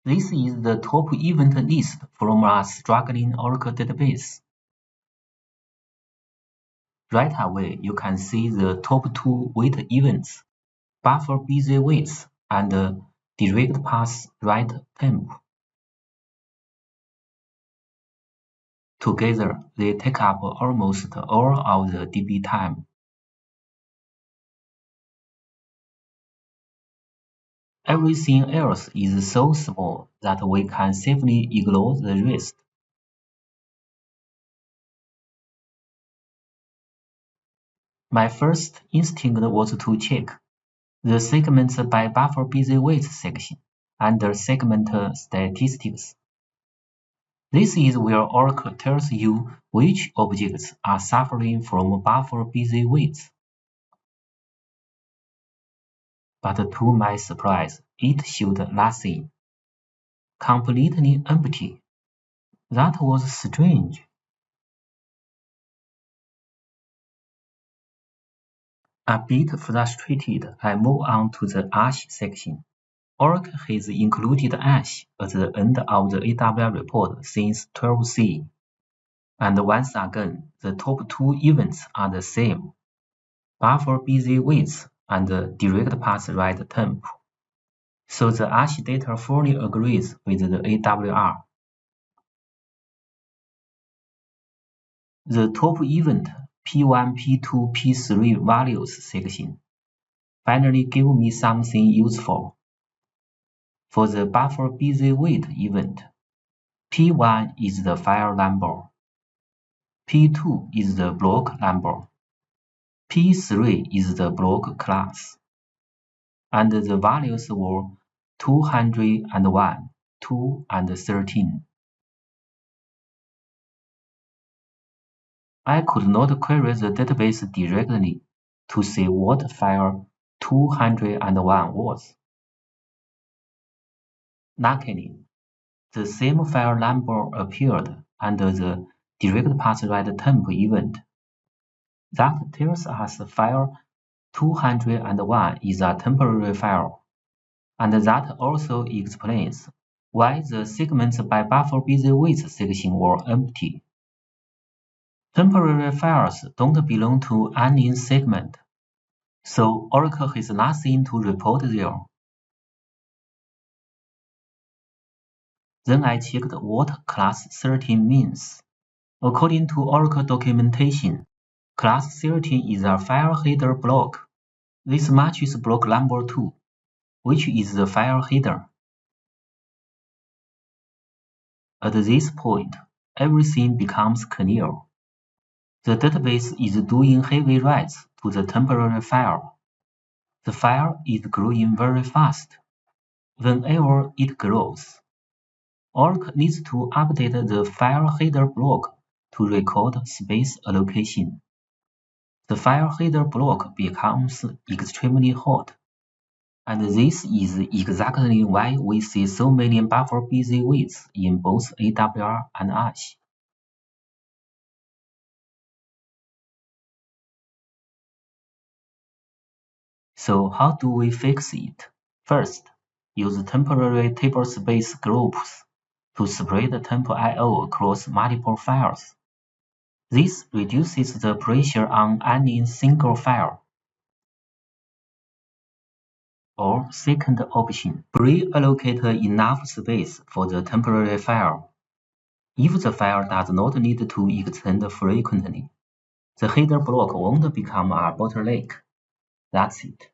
This is the top event list from a struggling Oracle database. Right away, you can see the top two wait events, buffer busy waits and direct path write temp. Together, they take up almost all of the DB time. Everything else is so small that we can safely ignore the rest. My first instinct was to check the segments by buffer busy wait section under segment statistics. This is where Oracle tells you which objects are suffering from buffer busy waits. But to my surprise, it showed nothing. Completely empty. That was strange. A bit frustrated, I moved on to the ASH section. Oracle has included ASH at the end of the AWR report since 12c. And once again, the top two events are the same: buffer busy waits and direct path write temp. So the ASH data fully agrees with the AWR. The top event P1, P2, P3 values section finally gave me something useful. For the buffer busy wait event, P1 is the file number, P2 is the block number, P3 is the block class, and the values were 201, 2, and 13. I could not query the database directly to see what file 201 was. Luckily, the same file number appeared under the direct path write temp event. That tells us file 201 is a temporary file, and that also explains why the segments by buffer busy waits section were empty. Temporary files don't belong to any segment, so Oracle has nothing to report there. Then I checked what class 13 means. According to Oracle documentation, class 13 is a file header block. This matches block number 2, which is the file header. At this point, everything becomes clear. The database is doing heavy writes to the temporary file. The file is growing very fast. Whenever it grows, Oracle needs to update the file header block to record space allocation. The file header block becomes extremely hot, and this is exactly why we see so many buffer busy waits in both AWR and ASH. So how do we fix it? First, use temporary tablespace groups to spread temp I/O across multiple files. This reduces the pressure on any single file. Or second option, pre-allocate enough space for the temporary file. If the file does not need to extend frequently, the header block won't become a bottleneck. That's it.